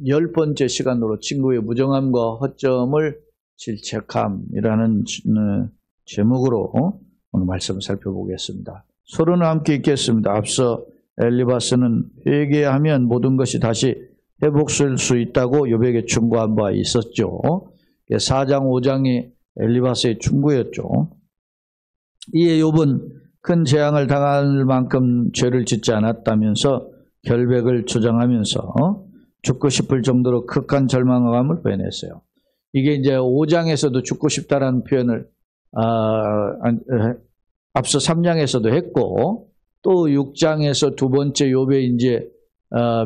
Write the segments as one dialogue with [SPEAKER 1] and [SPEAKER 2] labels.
[SPEAKER 1] 10번째 시간으로 친구의 무정함과 허점을 질책함이라는 제목으로 오늘 말씀을 살펴보겠습니다. 서로는 함께 읽겠습니다. 앞서 엘리바스는 회개하면 모든 것이 다시 회복될 수 있다고 욥에게 충고한 바 있었죠. 4장 5장이 엘리바스의 충고였죠. 이에 욥은 큰 재앙을 당할 만큼 죄를 짓지 않았다면서 결백을 주장하면서 죽고 싶을 정도로 극한 절망감을 표현했어요. 이게 이제 5장에서도 죽고 싶다라는 표현을 앞서 3장에서도 했고, 또 6장에서 두 번째 욥의 이제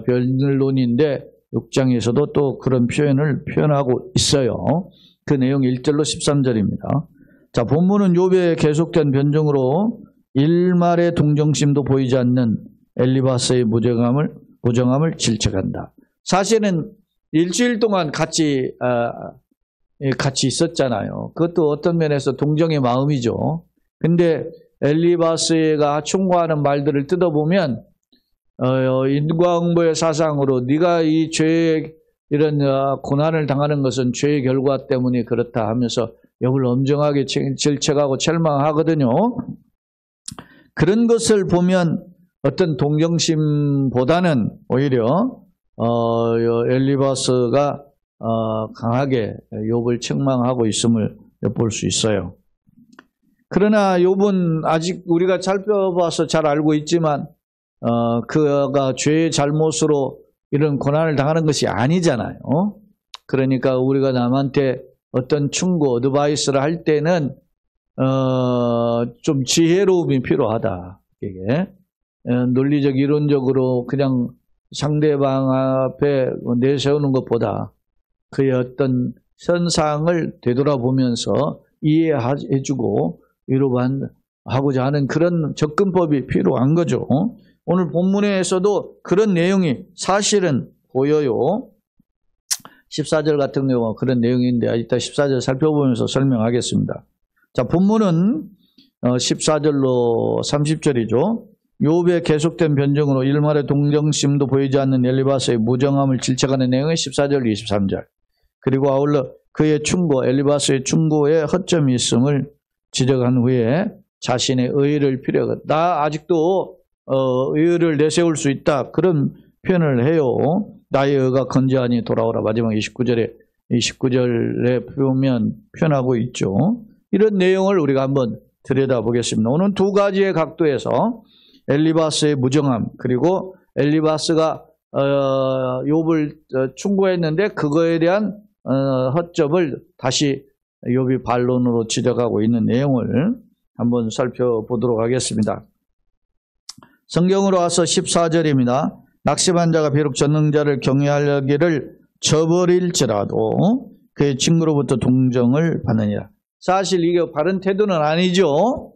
[SPEAKER 1] 변론인데 6장에서도 또 그런 표현을 표현하고 있어요. 그 내용 1절로 13절입니다. 자, 본문은 욥의 계속된 변증으로 일말의 동정심도 보이지 않는 엘리바스의 무정함을 질책한다. 사실은 일주일 동안 같이 있었잖아요. 그것도 어떤 면에서 동정의 마음이죠. 근데 엘리바스가 충고하는 말들을 뜯어보면 인과응보의 사상으로 네가 이 죄의 이런 고난을 당하는 것은 죄의 결과 때문에 그렇다 하면서 욥을 엄정하게 질책하고 책망하거든요. 그런 것을 보면 어떤 동정심보다는 오히려 엘리바스가 강하게 욥을 책망하고 있음을 엿볼 수 있어요. 그러나 욥은 아직 우리가 살펴봐서 잘 알고 있지만 그가 죄의 잘못으로 이런 고난을 당하는 것이 아니잖아요. 그러니까 우리가 남한테 어떤 충고, 어드바이스를 할 때는 좀 지혜로움이 필요하다. 이게 논리적, 이론적으로 그냥 상대방 앞에 내세우는 것보다 그의 어떤 현상을 되돌아보면서 이해해주고 위로하고자 하는 그런 접근법이 필요한 거죠. 오늘 본문에서도 그런 내용이 사실은 보여요. 14절 같은 경우 그런 내용인데 이따 14절 살펴보면서 설명하겠습니다. 자, 본문은 14절로 30절이죠. 욥의 계속된 변증으로 일말의 동정심도 보이지 않는 엘리바스의 무정함을 질책하는 내용의 14절, 23절. 그리고 아울러 그의 충고, 엘리바스의 충고에 허점이 있음을 지적한 후에 자신의 의의를 필요하다. 나 아직도 의의를 내세울 수 있다. 그런 표현을 해요. 나의 의가 건재하니 돌아오라. 마지막 29절에 표현하고 있죠. 이런 내용을 우리가 한번 들여다보겠습니다. 오늘 두 가지의 각도에서 엘리바스의 무정함, 그리고 엘리바스가 욥을 충고했는데 그거에 대한 허점을 다시 욥이 반론으로 지적하고 있는 내용을 한번 살펴보도록 하겠습니다. 성경으로 와서 14절입니다. 낙심한 자가 비록 전능자를 경외하려기를 저버릴지라도 그의 친구로부터 동정을 받느니라. 사실 이게 바른 태도는 아니죠.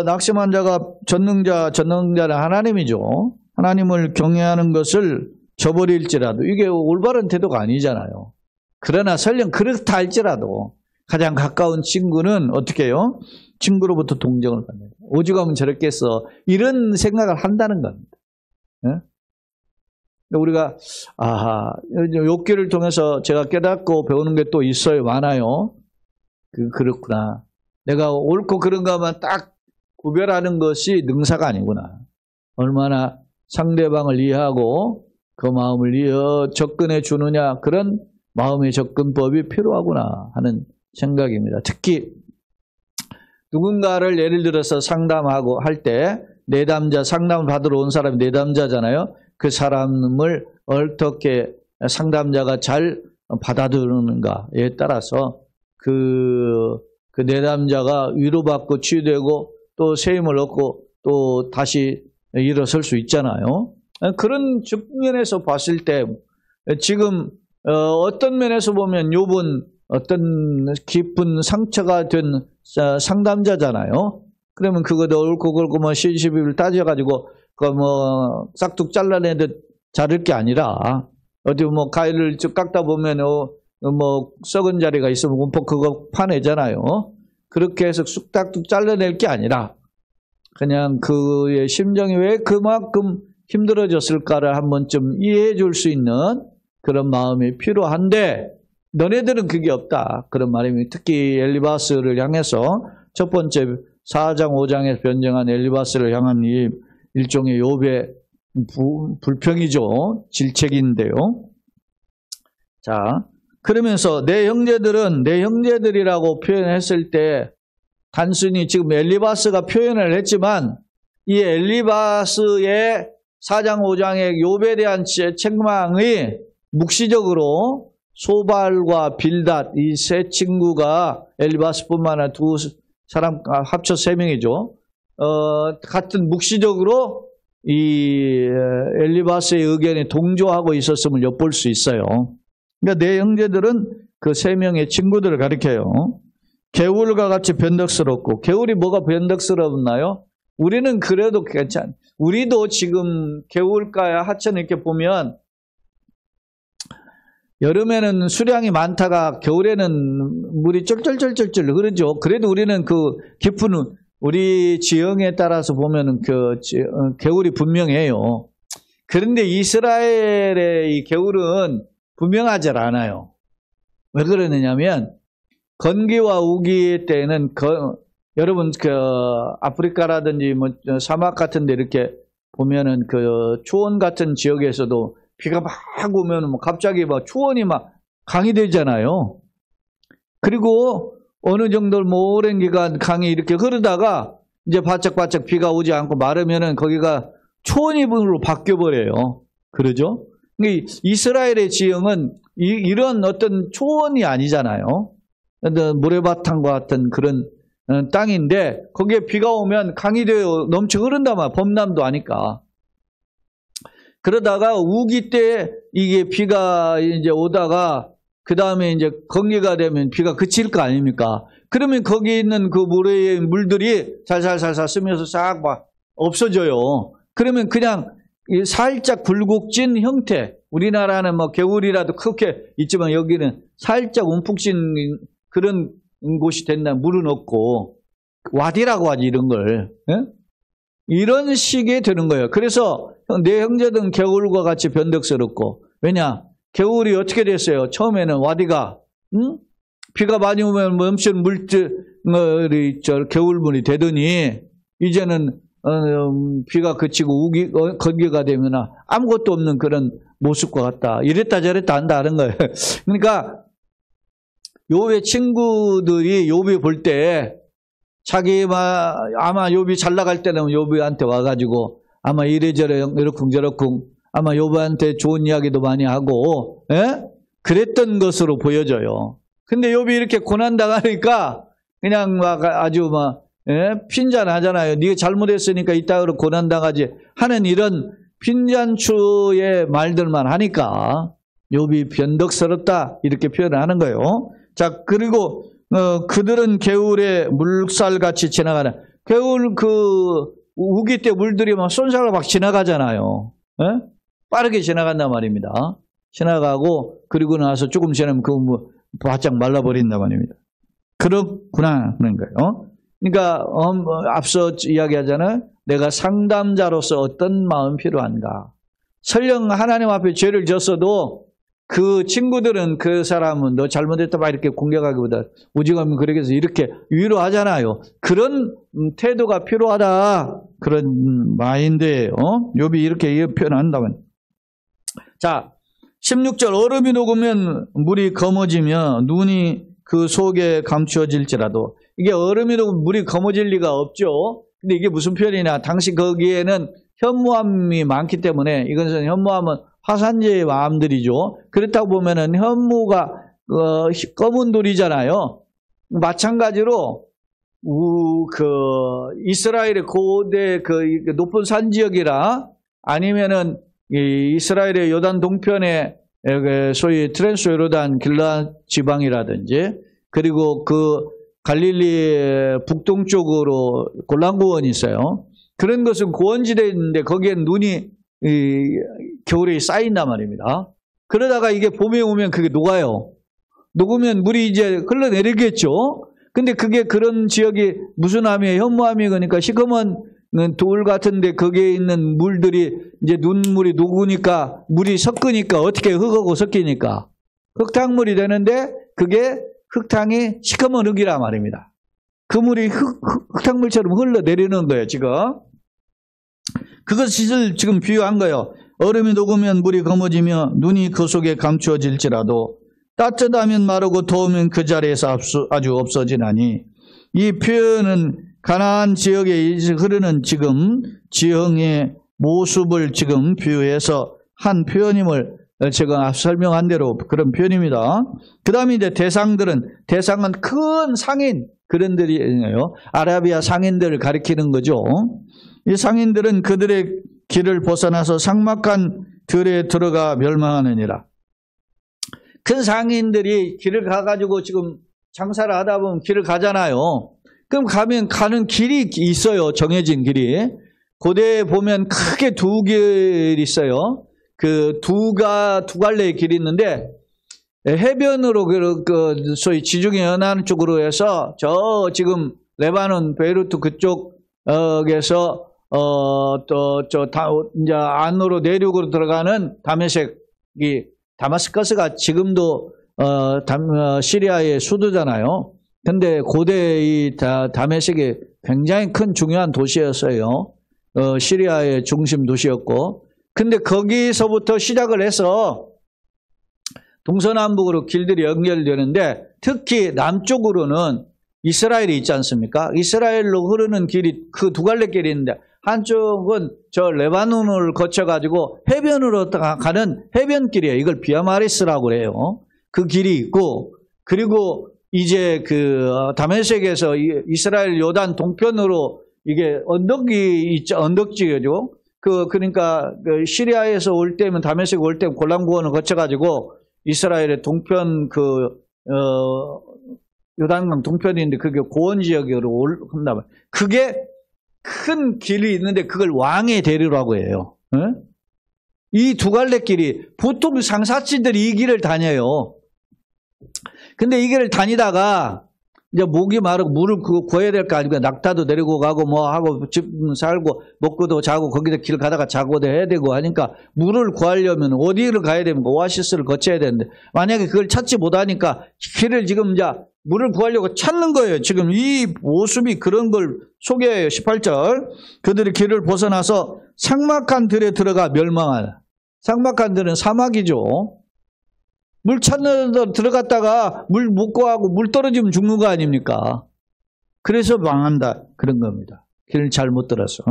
[SPEAKER 1] 낙심한 자가 전능자는 하나님이죠. 하나님을 경외하는 것을 저버릴지라도 이게 올바른 태도가 아니잖아요. 그러나 설령 그렇다 할지라도 가장 가까운 친구는 어떻게 해요? 친구로부터 동정을 받는다. 오죽하면 저렇겠어. 이런 생각을 한다는 겁니다. 네? 우리가 욥기를 통해서 제가 깨닫고 배우는 게 또 있어요. 많아요. 그렇구나. 내가 옳고 그런가 하면 딱 구별하는 것이 능사가 아니구나. 얼마나 상대방을 이해하고 그 마음을 접근해 주느냐, 그런 마음의 접근법이 필요하구나 하는 생각입니다. 특히 누군가를 예를 들어서 상담하고 할 때 내담자, 상담을 받으러 온 사람이 내담자잖아요. 그 사람을 어떻게 상담자가 잘 받아들이는가에 따라서 그 내담자가 위로받고 치유되고 또 세임을 얻고 또 다시 일어설 수 있잖아요. 그런 측면에서 봤을 때 지금 어떤 면에서 보면 욥은 어떤 깊은 상처가 된 상담자잖아요. 그러면 그것도 옳고 그렇고 뭐 시시비비를 따져가지고 그 뭐 싹둑 잘라내듯 자를 게 아니라 어디 뭐 가위를 쭉 깎다 보면 뭐 썩은 자리가 있으면 움푹 그거 파내잖아요. 그렇게 해서 쑥딱둑 잘라낼 게 아니라 그냥 그의 심정이 왜 그만큼 힘들어졌을까를 한 번쯤 이해해 줄 수 있는 그런 마음이 필요한데 너네들은 그게 없다. 그런 말입니다. 특히 엘리바스를 향해서 첫 번째 4장 5장에서 변정한 엘리바스를 향한 이 일종의 욥의 불평이죠. 질책인데요. 자, 그러면서 내 형제들은 내 형제들이라고 표현했을 때 단순히 지금 엘리바스가 표현을 했지만 이 엘리바스의 4장 5장의 욥에 대한 책망이 묵시적으로 소발과 빌닷 이 세 친구가 엘리바스뿐만 아니라 두 사람 합쳐 세 명이죠. 같은 묵시적으로 이 엘리바스의 의견에 동조하고 있었음을 엿볼 수 있어요. 그러니까 내 형제들은 그 세 명의 친구들을 가리켜요. 개울과 같이 변덕스럽고, 개울이 뭐가 변덕스럽나요? 우리는 그래도 괜찮. 우리도 지금 개울가에 하천 이렇게 보면 여름에는 수량이 많다가 겨울에는 물이 쩔쩔쩔쩔쩔 흐르죠. 그래도 우리는 그 깊은 우리 지형에 따라서 보면은 그 개울이 분명해요. 그런데 이스라엘의 이 개울은 분명하지 않아요. 왜 그러느냐면 건기와 우기 때는 여러분 그 아프리카라든지 뭐 사막 같은 데 이렇게 보면은 그 초원 같은 지역에서도 비가 막 오면 뭐 갑자기 막 초원이 막 강이 되잖아요. 그리고 어느 정도 뭐 오랜 기간 강이 이렇게 흐르다가 이제 바짝바짝 비가 오지 않고 마르면은 거기가 초원으로 바뀌어 버려요. 그러죠? 이스라엘의 지형은 이런 어떤 초원이 아니잖아요. 모래바탕과 같은 그런 땅인데 거기에 비가 오면 강이 되어 넘쳐 흐른단 말이야. 범람도 아니까. 그러다가 우기 때 이게 비가 이제 오다가 그 다음에 이제 건기가 되면 비가 그칠 거 아닙니까? 그러면 거기 있는 그 모래의 물들이 살살살살 스며서 싹 막 없어져요. 그러면 그냥 살짝 굴곡진 형태. 우리나라는 뭐 개울이라도 크게 있지만 여기는 살짝 움푹진 그런 곳이 된다. 물은 없고 와디라고 하지 이런 걸. 예? 이런 식이 되는 거예요. 그래서 내 형제들은 개울과 같이 변덕스럽고 왜냐? 개울이 어떻게 됐어요? 처음에는 와디가 비가 많이 오면 넘치는 물들이 개울물이 되더니 이제는 비가 그치고 건기가 되면 아무것도 없는 그런 모습과 같다. 이랬다 저랬다 한다는 거예요. 그러니까 욥의 친구들이 욥이 볼 때 아마 욥이 잘 나갈 때는 욥한테 와가지고 아마 이래저래 이러쿵저러쿵 아마 욥한테 좋은 이야기도 많이 하고 그랬던 것으로 보여져요. 근데 욥이 이렇게 고난당하니까 그냥 막 아주 막 핀잔하잖아요. 네가 잘못했으니까 이따위로 고난당하지 하는 이런 핀잔추의 말들만 하니까 욥이 변덕스럽다 이렇게 표현을 하는 거예요. 자, 그리고 그들은 개울에 물살같이 지나가는 개울 그 우기 때 물들이 막 쏜살로 막 지나가잖아요. 빠르게 지나간단 말입니다. 지나가고 그리고 나서 조금 지나면 그 뭐 바짝 말라버린단 말입니다. 그렇구나 하는 거예요. 그러니까 앞서 이야기하잖아요. 내가 상담자로서 어떤 마음이 필요한가. 설령 하나님 앞에 죄를 졌어도 그 친구들은 그 사람은 너 잘못했다 막 이렇게 공격하기보다 오직하면 그렇게 해서 이렇게 위로하잖아요. 그런 태도가 필요하다. 그런 마인드예요. 욥이 이렇게 표현한다면. 자, 16절 얼음이 녹으면 물이 검어지며 눈이 그 속에 감추어질지라도 이게 얼음이 녹으면 물이 검어질 리가 없죠. 근데 이게 무슨 표현이냐. 당시 거기에는 현무암이 많기 때문에 이것은 현무암은 화산재의 암들이죠. 그렇다고 보면은 현무가 검은 돌이잖아요. 마찬가지로 이스라엘의 고대 그 높은 산 지역이라 아니면은 이스라엘의 요단 동편에 소위 트랜스 요르단 길라 지방이라든지 그리고 그 갈릴리 북동쪽으로 골란고원이 있어요. 그런 것은 고원지대인데 거기엔 눈이 겨울에 쌓인단 말입니다. 그러다가 이게 봄에 오면 그게 녹아요. 녹으면 물이 이제 흘러내리겠죠. 근데 그게 그런 지역이 무슨 암이에요? 현무암이 그러니까 시커먼 돌 같은데 거기에 있는 물들이 이제 눈물이 녹으니까 물이 섞으니까 어떻게 흙하고 섞이니까 흙탕물이 되는데 그게 흙탕이 시커먼 흙이란 말입니다. 그 물이 흙탕물처럼 흘러내리는 거예요, 지금. 그것을 지금 비유한 거예요. 얼음이 녹으면 물이 검어지며 눈이 그 속에 감추어질지라도 따뜻하면 마르고 더우면 그 자리에서 아주 없어지나니, 이 표현은 가나안 지역에 흐르는 지금 지형의 모습을 지금 비유해서 한 표현임을 제가 설명한 대로 그런 표현입니다. 그 다음에 이제 대상은 큰 상인, 그런들이에요. 아라비아 상인들을 가리키는 거죠. 이 상인들은 그들의 길을 벗어나서 삭막한 들에 들어가 멸망하느니라. 큰 상인들이 길을 가가지고 지금 장사를 하다 보면 길을 가잖아요. 그럼 가는 길이 있어요. 정해진 길이. 고대에 보면 크게 두 길이 있어요. 그 두 갈래의 길이 있는데, 해변으로 소위 지중해 연안 쪽으로 해서 저 지금 레바논 베이루트 그쪽에서 이제 안으로 내륙으로 들어가는 다마스커스가 지금도 시리아의 수도잖아요. 근데 고대 이 다메섹이 굉장히 큰 중요한 도시였어요. 시리아의 중심 도시였고, 근데 거기서부터 시작을 해서 동서남북으로 길들이 연결되는데, 특히 남쪽으로는 이스라엘이 있지 않습니까? 이스라엘로 흐르는 길이 그 두 갈래 길이 있는데, 한쪽은 저 레바논을 거쳐가지고 해변으로 가는 해변길이에요. 이걸 비아마리스라고 그래요. 그 길이 있고, 그리고 이제 다메섹에서 이스라엘 요단 동편으로 이게 언덕이 있죠. 언덕지죠. 그러니까 시리아에서 올 때면 다메섹 올 때 골란구원을 거쳐가지고 이스라엘의 동편 요단강 동편인데 그게 고원 지역으로 올라가면 그게 큰 길이 있는데 그걸 왕의 대로라고 해요. 이 두 갈래 길이 보통 상사치들이 이 길을 다녀요. 근데 이 길을 다니다가 이제 목이 마르고 물을 구해야 될 거 아닙니까? 낙타도 내리고 가고 뭐 하고 집 살고 먹고도 자고 거기서 길 가다가 자고도 해야 되고 하니까 물을 구하려면 어디를 가야 됩니까? 오아시스를 거쳐야 되는데 만약에 그걸 찾지 못하니까 길을 지금 이제 물을 구하려고 찾는 거예요. 지금 이 모습이 그런 걸 소개해요. 18절. 그들이 길을 벗어나서 삭막한 들에 들어가 멸망하라. 삭막한 들은 사막이죠. 물 찾는 데 들어갔다가 물 못 구하고 물 떨어지면 죽는 거 아닙니까? 그래서 망한다. 그런 겁니다. 길을 잘못 들어서.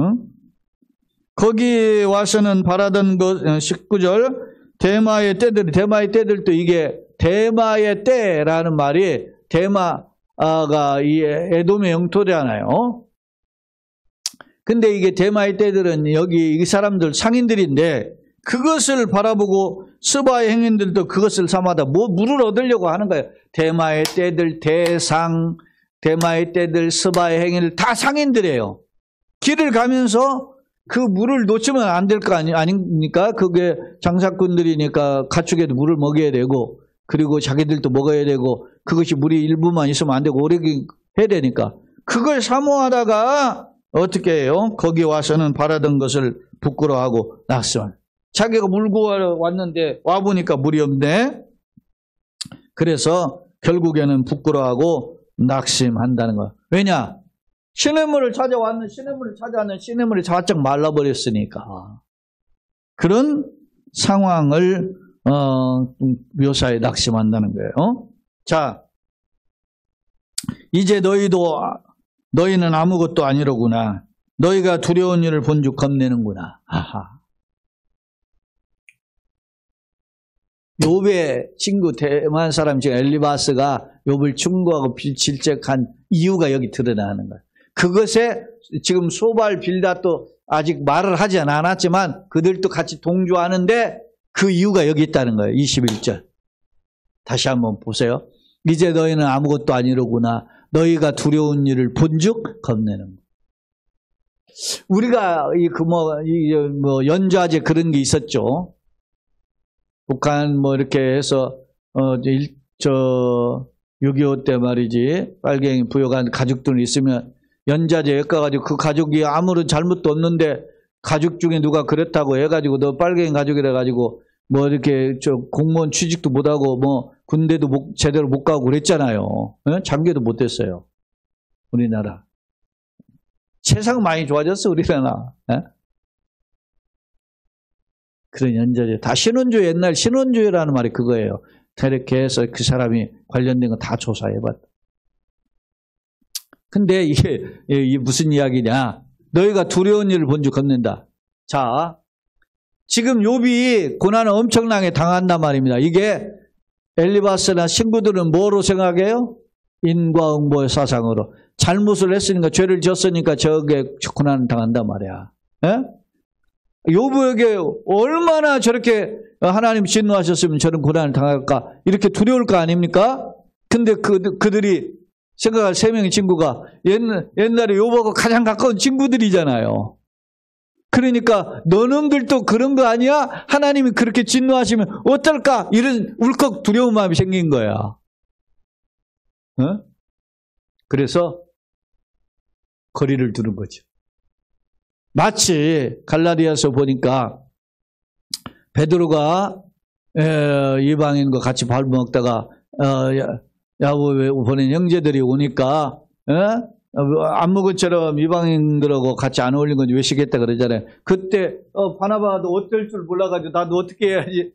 [SPEAKER 1] 거기 와서는 바라던 것, 19절. 대마의 때들도 이게 대마의 때라는 말이 대마가 이 에돔의 영토잖아요. 근데 이게 대마의 때들은 여기 이 사람들 상인들인데 그것을 바라보고 스바의 행인들도 그것을 삼아다 물을 얻으려고 하는 거예요. 대마의 때들, 대마의 때들, 스바의 행인들 다 상인들이에요. 길을 가면서 그 물을 놓치면 안 될 거 아닙니까? 그게 장사꾼들이니까 가축에도 물을 먹여야 되고 그리고 자기들도 먹어야 되고 그것이 물이 일부만 있으면 안 되고 오래 해야 되니까 그걸 사모하다가 어떻게 해요? 거기 와서는 바라던 것을 부끄러워하고 낙선. 자기가 물 구하러 왔는데 와보니까 물이 없네. 그래서 결국에는 부끄러워하고 낙심한다는 거야. 왜냐? 시냇물을 찾아왔는 시냇물이 바짝 말라버렸으니까. 그런 상황을 묘사에 낙심한다는 거예요. 자, 이제 너희는 아무것도 아니로구나. 너희가 두려운 일을 본즉 겁내는구나. 아하. 욥의 친구 대만 사람 지금 엘리바스가 욥을 충고하고 질책한 이유가 여기 드러나는 거예요. 그것에 지금 소발 빌닷도 아직 말을 하지 않았지만 그들도 같이 동조하는데 그 이유가 여기 있다는 거예요. 21절. 다시 한번 보세요. 이제 너희는 아무것도 아니로구나. 너희가 두려운 일을 본즉 겁내는 거. 우리가 연좌제 그런 게 있었죠. 북한 이렇게 해서 6.25 때 말이지 빨갱이 부여간 가족들 있으면 연좌제 엮어가지고 그 가족이 아무런 잘못도 없는데 가족 중에 누가 그렇다고 해가지고 너 빨갱이 가족이라 가지고 뭐 이렇게 저 공무원 취직도 못하고 뭐 군대도 제대로 못 가고 그랬잖아요. 장교도 못했어요. 우리나라. 세상 많이 좋아졌어 우리나라. 그런 연좌제 다 신원주의 옛날 신원주의라는 말이 그거예요. 이렇게 해서 그 사람이 관련된 거 다 조사해봤다. 근데 이게 무슨 이야기냐? 너희가 두려운 일을 본즉 겁낸다. 자, 지금 욥이 고난을 엄청나게 당한단 말입니다. 이게 엘리바스나 신부들은 뭐로 생각해요? 인과응보의 사상으로. 잘못을 했으니까 죄를 지었으니까 저게 고난을 당한단 말이야. 욥에게 얼마나 저렇게 하나님 진노하셨으면 저런 고난을 당할까? 이렇게 두려울 거 아닙니까? 근데 그들이 생각할 세 명의 친구가 옛날에 욥하고 가장 가까운 친구들이잖아요. 그러니까 너놈들도 그런 거 아니야? 하나님이 그렇게 진노하시면 어떨까? 이런 울컥 두려운 마음이 생긴 거야. 그래서 거리를 두는 거죠. 마치 갈라디아서 보니까 베드로가 이방인과 같이 밥 먹다가 야곱에 보낸 형제들이 오니까 안목은처럼 이방인들하고 같이 안 어울린 건지 외식했다 그러잖아요. 그때 바나바도 어떨 줄 몰라가지고 나도 어떻게 해야지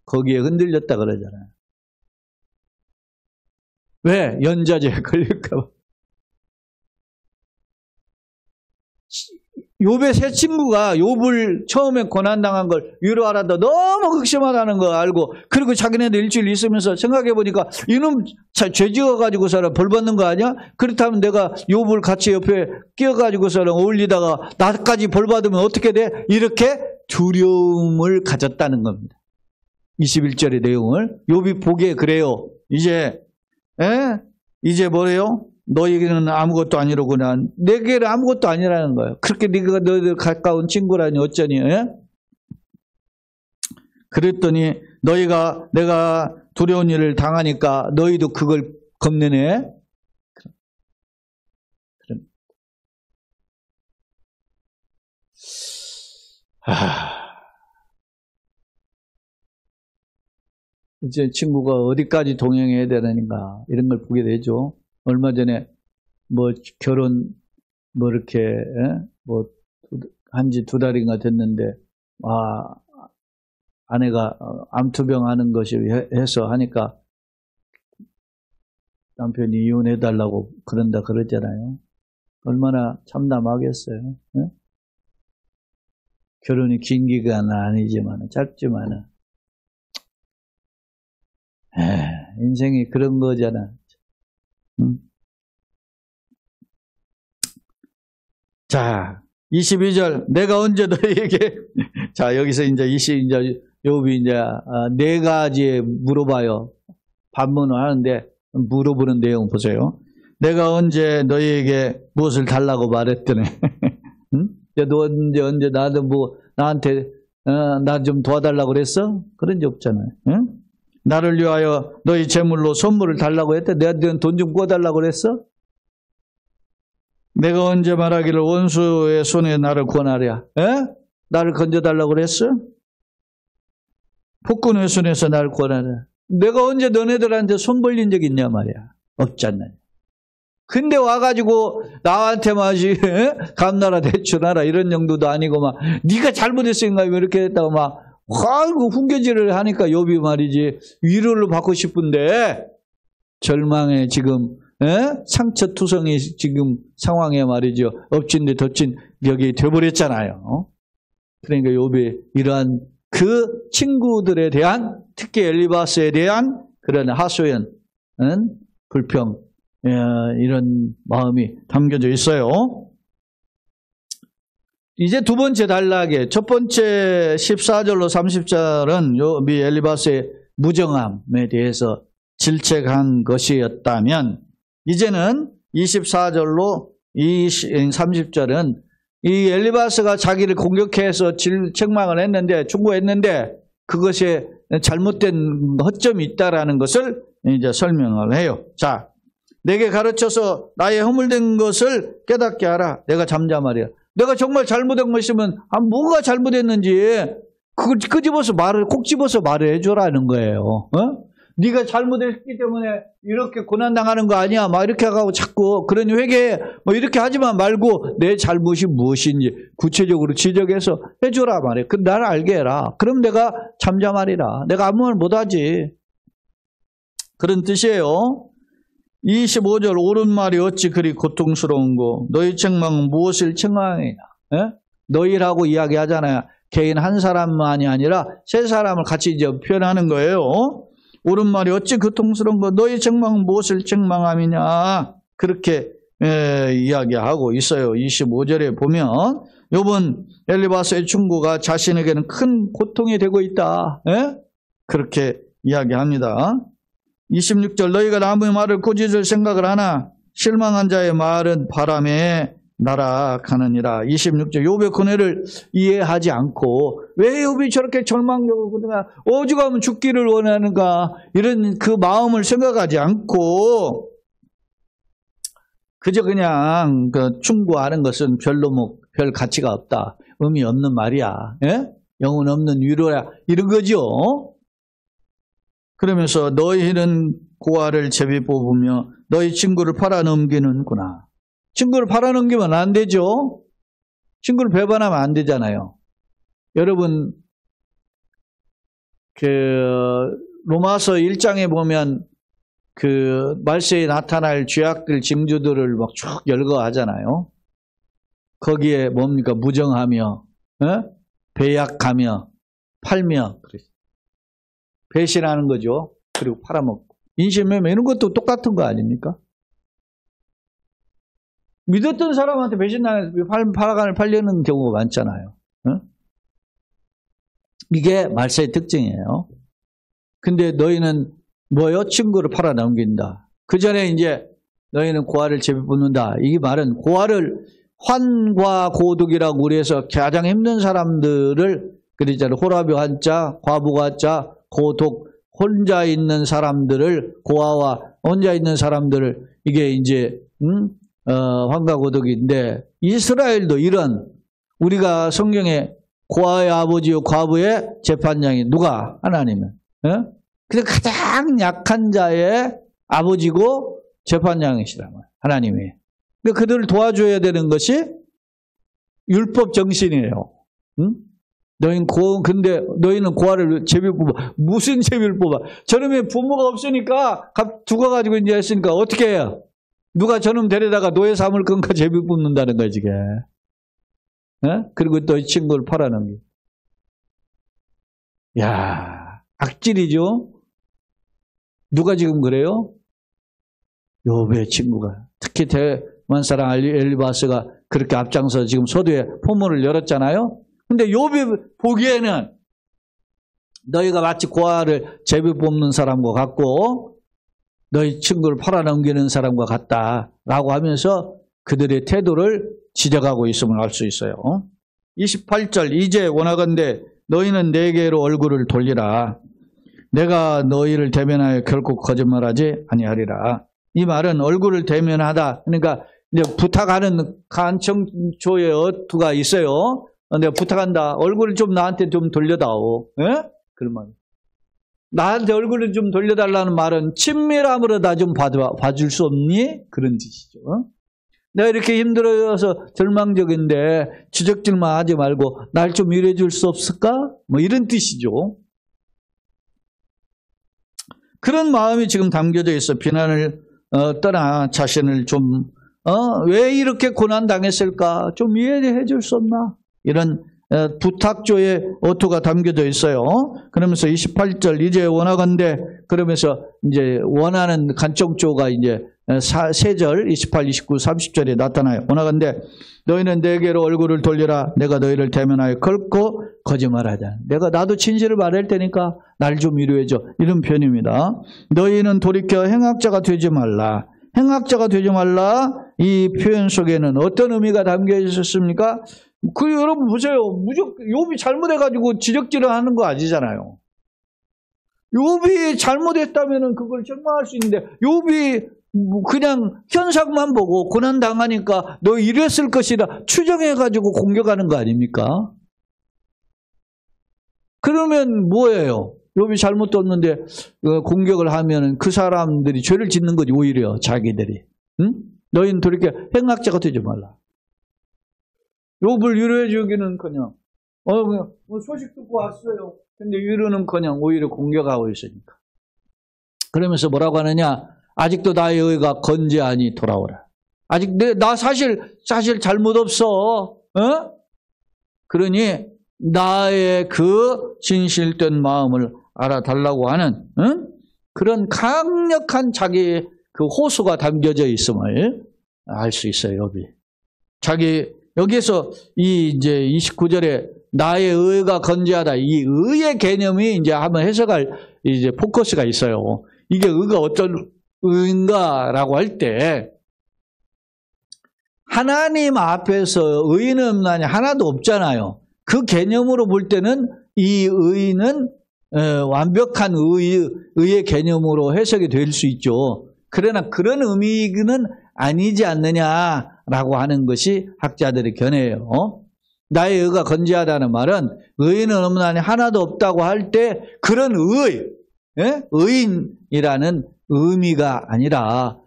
[SPEAKER 1] 거기에 흔들렸다 그러잖아요. 왜? 연좌제에 걸릴까 봐. 욥의 세 친구가 욥을 처음에 고난당한 걸 위로하라다 너무 극심하다는 거 알고 그리고 자기네들 일주일 있으면서 생각해보니까 이놈 죄 지어가지고서는 벌 받는 거 아니야? 그렇다면 내가 욥을 같이 옆에 끼어가지고서는 어울리다가 나까지 벌 받으면 어떻게 돼? 이렇게 두려움을 가졌다는 겁니다. 21절의 내용을 욥이 보기에 그래요. 이제 뭐래요? 너희는 아무것도 아니로구나. 내게는 아무것도 아니라는 거예요. 그렇게 네가 너희들 가까운 친구라니 어쩌니? 그랬더니 내가 두려운 일을 당하니까 너희도 그걸 겁내네. 이제 친구가 어디까지 동행해야 되는가 이런 걸 보게 되죠. 얼마 전에 결혼 이렇게 한지 2달인가 됐는데 아내가 암투병 하는 것이 해서 하니까 남편이 이혼해달라고 그런다 그러잖아요. 얼마나 참담하겠어요. 결혼이 긴 기간은 아니지만 짧지만은 인생이 그런 거잖아. 자, 22절. 내가 언제 너희에게 자, 여기서 이제 욥이 이제 4가지 물어봐요. 반문을 하는데 물어보는 내용 보세요. 내가 언제 너희에게 무엇을 달라고 말했더니 너 언제 나도 나한테 나 좀 도와달라고 그랬어? 그런 적 없잖아요. 나를 위하여 너희 재물로 선물을 달라고 했대. 내가 돈 좀 구워달라고 그랬어? 내가 언제 말하기를 원수의 손에 나를 구원하랴? 나를 건져달라고 그랬어? 폭군의 손에서 나를 구원하랴? 내가 언제 너네들한테 손 벌린 적 있냐 말이야. 없잖아요. 근데 와가지고 나한테 마치 감나라 대추나라 이런 정도도 아니고 막 네가 잘못했으니까 이렇게 했다고 막 아이고 훈계질을 하니까 욥이 말이지 위로를 받고 싶은데 절망에 지금 상처투성이 지금 상황에 말이죠. 엎친 데 덮친 벽이 되어버렸잖아요. 그러니까 욥이 이러한 그 친구들에 대한 특히 엘리바스에 대한 그런 하소연, 불평 이런 마음이 담겨져 있어요. 이제 두 번째 단락에 첫 번째 14절로 30절은 욥이 엘리바스의 무정함에 대해서 질책한 것이었다면 이제는 24절로 30절은 이 엘리바스가 자기를 공격해서 책망을 했는데 충고했는데 그것에 잘못된 허점이 있다라는 것을 이제 설명을 해요. 자, 내게 가르쳐서 나의 허물된 것을 깨닫게 하라. 내가 잠잠하리라. 내가 정말 잘못한 것이면 뭐가 잘못했는지 그걸 꼭 집어서 말을 해줘라는 거예요. 네가 잘못했기 때문에 이렇게 고난당하는 거 아니야. 막 이렇게 하고 자꾸 그러니 회개해. 뭐 이렇게 하지만 말고 내 잘못이 무엇인지 구체적으로 지적해서 해줘라 말이야. 그럼 나를 알게 해라. 그럼 내가 잠잠하리라. 내가 아무 말 못하지. 그런 뜻이에요. 25절 옳은 말이 어찌 그리 고통스러운고 너희 책망은 무엇을 책망하느냐. 너희라고 이야기하잖아요. 개인 한 사람만이 아니라 세 사람을 같이 이제 표현하는 거예요. 옳은 말이 어찌 고통스러운고 너희 책망은 무엇을 책망함이냐. 그렇게 이야기하고 있어요. 25절에 보면 요번 엘리바스의 충고가 자신에게는 큰 고통이 되고 있다. 그렇게 이야기합니다. 26절 너희가 남의 말을 꾸짖을 생각을 하나 실망한 자의 말은 바람에 날아가느니라. 26절 욥의 고뇌를 이해하지 않고 왜 욥이 저렇게 절망적으로 오죽하면 죽기를 원하는가 이런 그 마음을 생각하지 않고 그저 그냥 그 충고하는 것은 별 가치가 없다. 의미 없는 말이야. 영혼 없는 위로야. 이런 거죠. 그러면서 너희는 고아를 제비 뽑으며 너희 친구를 팔아넘기는구나. 친구를 팔아넘기면 안 되죠. 친구를 배반하면 안 되잖아요. 여러분 그 로마서 1장에 보면 그 말세에 나타날 죄악들 징조들을 막 쭉 열거하잖아요. 거기에 뭡니까? 무정하며 배약하며 팔며 배신하는 거죠. 그리고 팔아먹고 인신매매 이런 것도 똑같은 거 아닙니까? 믿었던 사람한테 배신당해서 팔려는 경우가 많잖아요. 이게 말세의 특징이에요. 근데 너희는 뭐요? 친구를 팔아넘긴다. 그 전에 이제 너희는 고아를 제비 뽑는다. 이 말은 고아를 환과 고독이라고 우리에서 가장 힘든 사람들을 그러잖아요. 호라비 한자, 과부가 한자, 고독, 혼자 있는 사람들을 고아와 혼자 있는 사람들을 이게 이제 환과 고독인데 이스라엘도 이런 우리가 성경에 고아의 아버지요 과부의 재판장이 누가? 하나님은. 근데 가장 약한 자의 아버지고 재판장이시라고요. 하나님이. 근데 그들을 도와줘야 되는 것이 율법 정신이에요. 근데 너희는 고아를 제비를 뽑아. 무슨 제비를 뽑아? 저놈의 부모가 없으니까 죽어가지고 이제 했으니까 어떻게 해요? 누가 저놈 데려다가 노예 삼을 건가 제비 뽑는다는 거지, 이게. 그리고 또 이 친구를 팔아넘기. 야, 악질이죠? 누가 지금 그래요? 욥의 친구가. 특히 대만사랑 엘리바스가 그렇게 앞장서 지금 서두에 포문을 열었잖아요? 근데 욥이 보기에는 너희가 마치 고아를 제비 뽑는 사람과 같고 너희 친구를 팔아넘기는 사람과 같다라고 하면서 그들의 태도를 지적하고 있음을 알 수 있어요. 28절 이제 원하건대 너희는 내게로 얼굴을 돌리라. 내가 너희를 대면하여 결코 거짓말하지 아니하리라. 이 말은 얼굴을 대면하다. 그러니까 이제 부탁하는 간청조의 어투가 있어요. 내가 부탁한다. 얼굴을 좀 나한테 좀 돌려다오. 그런 말. 나한테 얼굴을 좀 돌려달라는 말은 친밀함으로 나 좀 봐줄 수 없니? 그런 뜻이죠. 내가 이렇게 힘들어서 절망적인데 지적질만 하지 말고 날 좀 위로해 줄 수 없을까? 뭐 이런 뜻이죠. 그런 마음이 지금 담겨져 있어. 비난을 떠나 자신을 좀 왜 이렇게 고난당했을까? 좀 이해해 줄 수 없나? 이런 부탁조의 어투가 담겨져 있어요. 그러면서 28절 이제 원하건대 그러면서 이제 원하는 간청조가 이제 3절 28, 29, 30절에 나타나요. 원하건대 너희는 내게로 얼굴을 돌려라. 내가 너희를 대면하여 결코 거짓말하자. 나도 진실을 말할 테니까 날 좀 위로해줘. 이런 표현입니다. 너희는 돌이켜 행악자가 되지 말라. 행악자가 되지 말라. 이 표현 속에는 어떤 의미가 담겨 있었습니까? 여러분 보세요. 욥이 잘못해가지고 지적질을 하는 거 아니잖아요. 욥이 잘못했다면 그걸 책망할 수 있는데 욥이 그냥 현상만 보고 고난당하니까 너 이랬을 것이라 추정해가지고 공격하는 거 아닙니까? 그러면 뭐예요? 욥이 잘못도 없는데 공격을 하면 그 사람들이 죄를 짓는 거지, 오히려 자기들이. 응? 너희는 그렇게 행악자가 되지 말라. 욥을 위로해 주기는 그냥 소식 듣고 왔어요. 근데 위로는 그냥 오히려 공격하고 있으니까. 그러면서 뭐라고 하느냐? 아직도 나의 의가 건재하니 돌아오라. 아직 나 사실 잘못 없어. 그러니 나의 그 진실된 마음을 알아달라고 하는 그런 강력한 자기의 그 호소가 담겨져 있음을 알 수 있어요, 욥이. 자기 여기에서 이제 29절에 나의 의가 건재하다, 이 의의 개념이 이제 한번 해석할 이제 포커스가 있어요. 이게 의가 어떤 의인가라고 할 때 하나님 앞에서 의는 하나도 없잖아요. 그 개념으로 볼 때는 이 의는 완벽한 의의 개념으로 해석이 될 수 있죠. 그러나 그런 의미는 아니지 않느냐라고 하는 것이 학자들의 견해예요. 나의 의가 건재하다는 말은 의인은 없나니 하나도 없다고 할 때 그런 의인이라는 의미가 아니라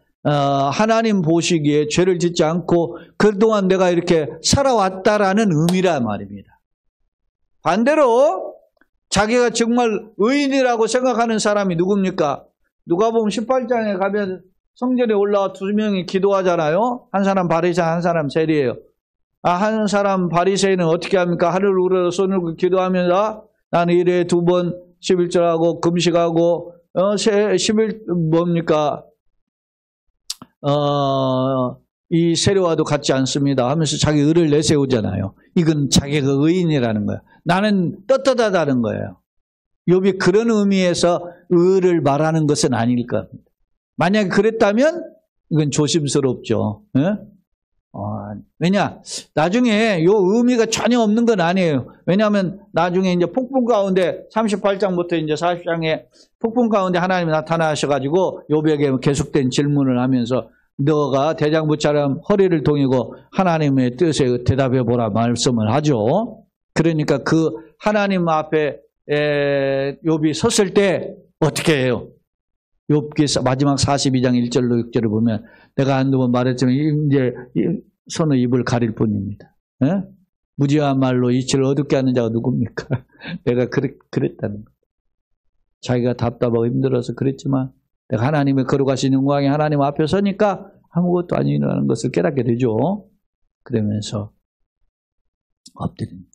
[SPEAKER 1] 하나님 보시기에 죄를 짓지 않고 그동안 내가 이렇게 살아왔다라는 의미란 말입니다. 반대로 자기가 정말 의인이라고 생각하는 사람이 누굽니까? 누가복음 18장에 가면 성전에 올라와 두 명이 기도하잖아요. 한 사람 바리새인, 한 사람 세리예요. 한 사람 바리새인은 어떻게 합니까? 하늘을 우러러 손을 기도하면서 나는 일에 2번 11절하고 금식하고 11 뭡니까? 이 세례와도 같지 않습니다 하면서 자기 의를 내세우잖아요. 이건 자기가 의인이라는 거예요. 나는 떳떳하다는 거예요. 욥이 그런 의미에서 의를 말하는 것은 아닐 겁니다. 만약에 그랬다면 이건 조심스럽죠. 왜냐? 나중에 이 의미가 전혀 없는 건 아니에요. 왜냐하면 나중에 이제 폭풍 가운데 38장부터 이제 40장에 폭풍 가운데 하나님이 나타나셔가지고 욥에게 계속된 질문을 하면서 너가 대장부처럼 허리를 동이고 하나님의 뜻에 대답해 보라 말씀을 하죠. 그러니까 그 하나님 앞에 욥이 섰을 때 어떻게 해요? 욥기 마지막 42장 1절로 6절을 보면 내가 한두 번 말했지만 이제 손의 입을 가릴 뿐입니다. 무지한 말로 이치를 어둡게 하는 자가 누굽니까? 내가 그랬다는 거. 자기가 답답하고 힘들어서 그랬지만 내가 하나님의 거룩하신 영광의 하나님 앞에 서니까 아무것도 아니라는 것을 깨닫게 되죠. 그러면서 엎드리는 겁니다.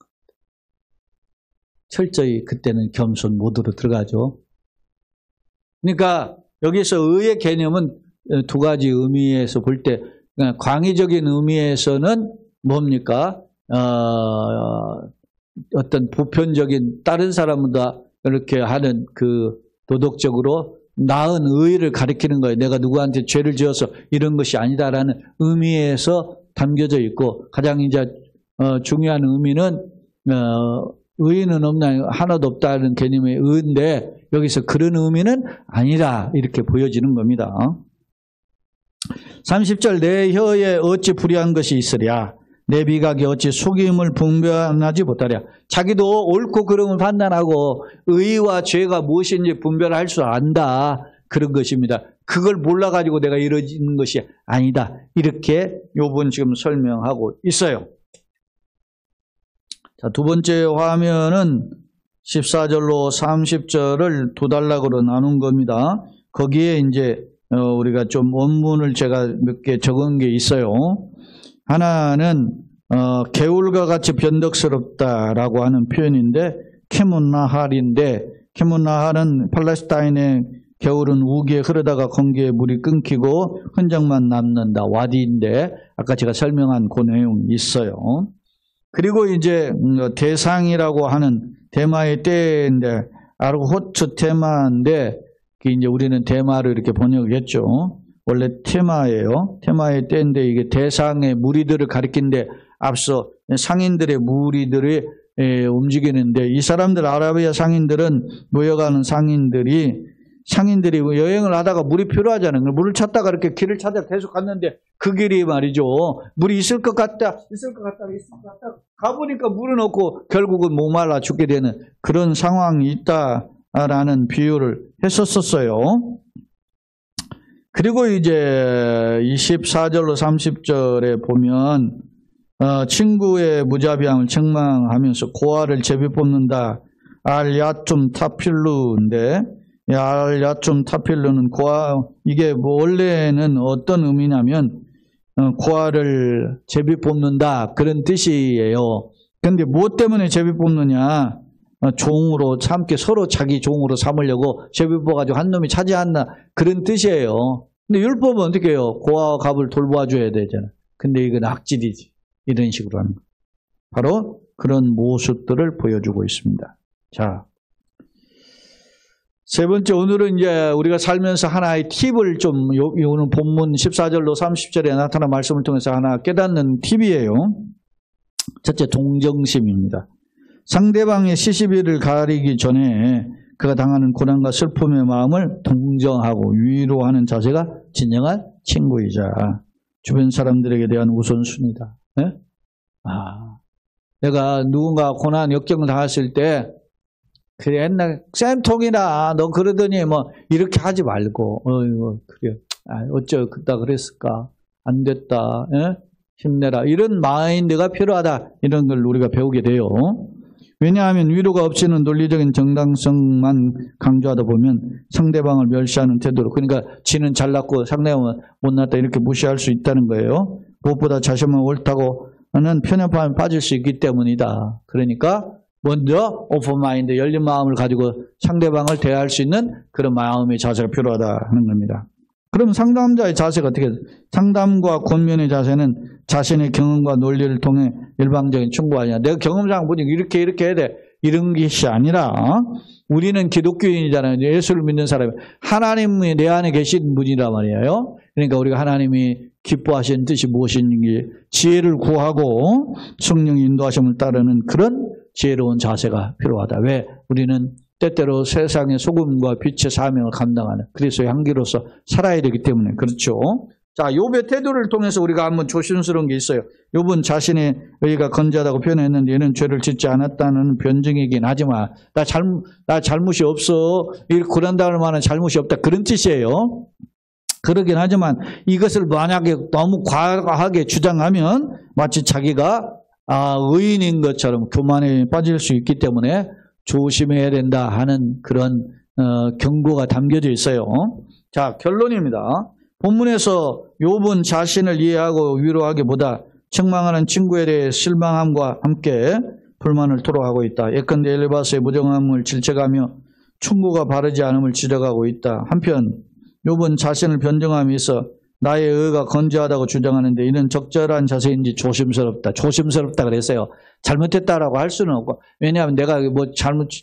[SPEAKER 1] 철저히 그때는 겸손 모드로 들어가죠. 그러니까 여기서 의의 개념은 두 가지 의미에서 볼 때 광의적인 의미에서는 뭡니까? 어떤 보편적인 다른 사람보다 이렇게 하는 그 도덕적으로 나은 의의를 가리키는 거예요. 내가 누구한테 죄를 지어서 이런 것이 아니다라는 의미에서 담겨져 있고 가장 이제 중요한 의미는 의의는 없나 하나도 없다는 개념의 의인데 여기서 그런 의미는 아니라 이렇게 보여지는 겁니다. 30절 내 혀에 어찌 불의한 것이 있으랴 내 미각이 어찌 속임을 분별하지 못하랴. 자기도 옳고 그름을 판단하고 의와 죄가 무엇인지 분별할 줄 안다. 그런 것입니다. 그걸 몰라가지고 내가 이러는 것이 아니다. 이렇게 욥은 지금 설명하고 있어요. 자, 두 번째 화면은 14절로 30절을 두 단락으로 나눈 겁니다. 거기에 이제 우리가 좀 원문을 제가 몇 개 적은 게 있어요. 하나는 개울과 같이 변덕스럽다라고 하는 표현인데 케문나할인데 케문나할은 팔레스타인의 겨울은 우기에 흐르다가 건기에 물이 끊기고 흔적만 남는다. 와디인데 아까 제가 설명한 그 내용이 있어요. 그리고 이제 대상이라고 하는 대마의 때인데 아르호츠 테마인데 이제 우리는 대마를 이렇게 번역했죠. 원래 테마예요. 테마의 때인데 이게 대상의 무리들을 가리키는데 앞서 상인들의 무리들이 움직이는데 이 사람들 아라비아 상인들은 모여가는 상인들이 상인들이 여행을 하다가 물이 필요하잖아요. 물을 찾다가 이렇게 길을 찾아 계속 갔는데 그 길이 말이죠. 물이 있을 것 같다, 가보니까 물은 없고 결국은 목말라 죽게 되는 그런 상황이 있다라는 비유를 했었어요. 그리고 이제 24절로 30절에 보면 친구의 무자비함을 책망하면서 고아를 제비 뽑는다. 알야툼 타필루인데 알야툼 타필루는 고아, 이게 뭐 원래는 어떤 의미냐면 고아를 제비 뽑는다 그런 뜻이에요. 그런데 무엇 때문에 제비 뽑느냐? 종으로 참게 서로 자기 종으로 삼으려고 제비 뽑아가지고 한 놈이 차지한다 그런 뜻이에요. 근데 율법은 어떻게 해요? 고아와 갑을 돌봐줘야 되잖아. 근데 이건 악질이지. 이런 식으로 하는 거. 바로 그런 모습들을 보여주고 있습니다. 자, 세 번째, 오늘은 이제 우리가 살면서 하나의 팁을 좀, 오늘 본문 14절로 30절에 나타난 말씀을 통해서 하나 깨닫는 팁이에요. 첫째, 동정심입니다. 상대방의 시시비를 가리기 전에 그가 당하는 고난과 슬픔의 마음을 동정하고 위로하는 자세가 진정한 친구이자 주변 사람들에게 대한 우선순위다. 네? 내가 누군가 고난, 역경을 당했을 때 그래, 옛날 쌤통이나 너 그러더니 뭐 이렇게 하지 말고 그래, 어쩌 그따 그랬을까, 안 됐다, 힘내라, 이런 마인드가 필요하다, 이런 걸 우리가 배우게 돼요. 왜냐하면 위로가 없이는 논리적인 정당성만 강조하다 보면 상대방을 멸시하는 태도로, 그러니까 지는 잘났고 상대방은 못났다 이렇게 무시할 수 있다는 거예요. 무엇보다 자신만 옳다고 하는 편협함에 빠질 수 있기 때문이다. 그러니까 먼저 오픈마인드, 열린 마음을 가지고 상대방을 대할 수 있는 그런 마음의 자세가 필요하다 하는 겁니다. 그럼 상담자의 자세가 어떻게 돼요? 상담과 권면의 자세는 자신의 경험과 논리를 통해 일방적인 충고가 아니야. 내가 경험상 보니 이렇게 해야 돼, 이런 것이 아니라, 우리는 기독교인이잖아요. 예수를 믿는 사람이 하나님이 내 안에 계신 분이란 말이에요. 그러니까 우리가 하나님이 기뻐하시는 뜻이 무엇인지 지혜를 구하고 성령의 인도하심을 따르는 그런 지혜로운 자세가 필요하다. 왜? 우리는 때때로 세상의 소금과 빛의 사명을 감당하는 그리스도의 향기로서 살아야 되기 때문에 그렇죠. 자, 욥의 태도를 통해서 우리가 한번 조심스러운 게 있어요. 욥은 자신의 의가 건재하다고 표현했는데 이는 죄를 짓지 않았다는 변증이긴 하지만 나 잘못이 없어, 그런다 할 만한 잘못이 없다 그런 뜻이에요. 그러긴 하지만 이것을 만약에 너무 과하게 주장하면 마치 자기가 의인인 것처럼 교만에 빠질 수 있기 때문에 조심해야 된다 하는 그런 경고가 담겨져 있어요. 자, 결론입니다. 본문에서 욥은 자신을 이해하고 위로하기보다 책망하는 친구에 대해 실망함과 함께 불만을 토로하고 있다. 예컨대 엘리바스의 무정함을 질책하며 충고가 바르지 않음을 지적하고 있다. 한편 욥은 자신을 변증함에 있어 나의 의가 건재하다고 주장하는데 이는 적절한 자세인지 조심스럽다 그랬어요. 잘못했다라고 할 수는 없고, 왜냐하면 내가 뭐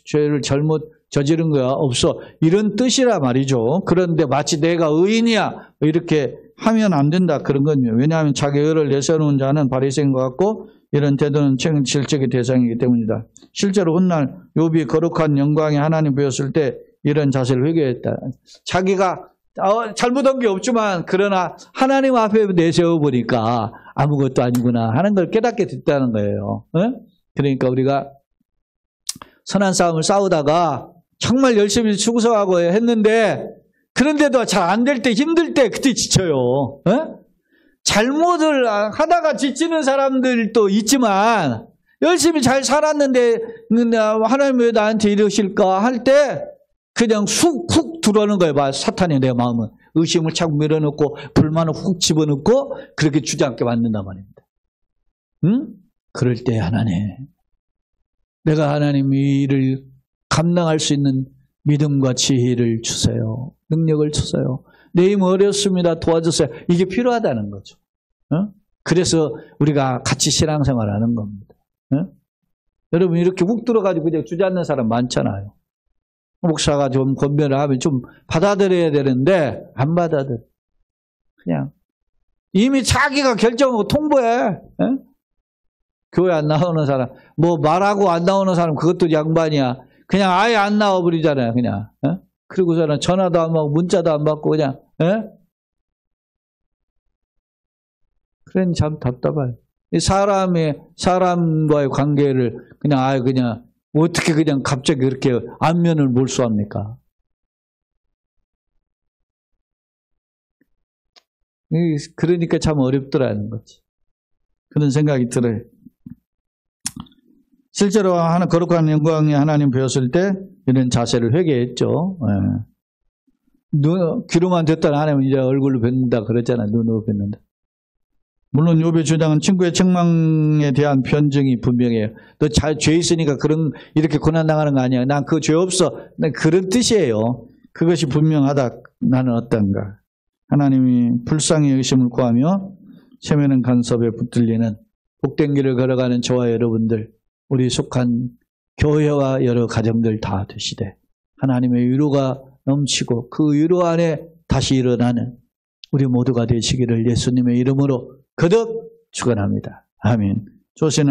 [SPEAKER 1] 죄를 잘못 저지른 거야 없어, 이런 뜻이라 말이죠. 그런데 마치 내가 의인이야 이렇게 하면 안 된다 그런 건요. 왜냐하면 자기 의를 내세우는 자는 바리새인 것 같고 이런 태도는 질책의 대상이기 때문이다. 실제로 훗날 욥이 거룩한 영광이 하나님 보였을 때 이런 자세를 회개했다. 자기가 잘못한 게 없지만 그러나 하나님 앞에 내세워 보니까 아무것도 아니구나 하는 걸 깨닫게 됐다는 거예요. 그러니까 우리가 선한 싸움을 싸우다가 정말 열심히 충성하고 했는데 그런데도 잘 안 될 때, 힘들 때 그때 지쳐요. 잘못을 하다가 지치는 사람들도 있지만 열심히 잘 살았는데 하나님 왜 나한테 이러실까 할 때 그냥 훅 들어오는 거예요. 사탄이 내 마음은. 의심을 자꾸 밀어넣고 불만을 훅 집어넣고 그렇게 주저앉게 만든단 말입니다. 그럴 때 하나님, 내가 하나님 이 일을 감당할 수 있는 믿음과 지혜를 주세요. 능력을 주세요. 내 힘 어렵습니다. 도와주세요. 이게 필요하다는 거죠. 그래서 우리가 같이 신앙생활을 하는 겁니다. 여러분 이렇게 훅 들어가지고 그냥 주저앉는 사람 많잖아요. 목사가 좀 권면을 하면 좀 받아들여야 되는데 안 받아들여. 그냥 이미 자기가 결정하고 통보해. 교회 안 나오는 사람, 뭐 말하고 안 나오는 사람 그것도 양반이야. 그냥 아예 안 나와버리잖아요. 그냥 그리고서는 전화도 안 받고 문자도 안 받고 그냥 그러니 참 답답해요. 사람과의 관계를 그냥 어떻게 그냥 갑자기 그렇게 안면을 몰수합니까? 그러니까 참 어렵더라는 거지. 그런 생각이 들어요. 실제로 거룩한 영광의 하나님 배웠을 때 이런 자세를 회개했죠. 귀로만 듣다가 하나님 이제 얼굴로 뵙는다 그랬잖아요. 눈으로 뵙는다. 물론 욥의 주장은 친구의 책망에 대한 변증이 분명해요. 너 죄 있으니까 이렇게 고난 당하는 거 아니야. 난 그 죄 없어. 난 그런 뜻이에요. 그것이 분명하다. 나는 어떤가. 하나님이 불쌍히 여기심을 구하며 체면은 간섭에 붙들리는 복된 길을 걸어가는 저와 여러분들, 우리 속한 교회와 여러 가정들 다 되시되 하나님의 위로가 넘치고 그 위로 안에 다시 일어나는 우리 모두가 되시기를 예수님의 이름으로 거듭 축원합니다. 아멘. 조시는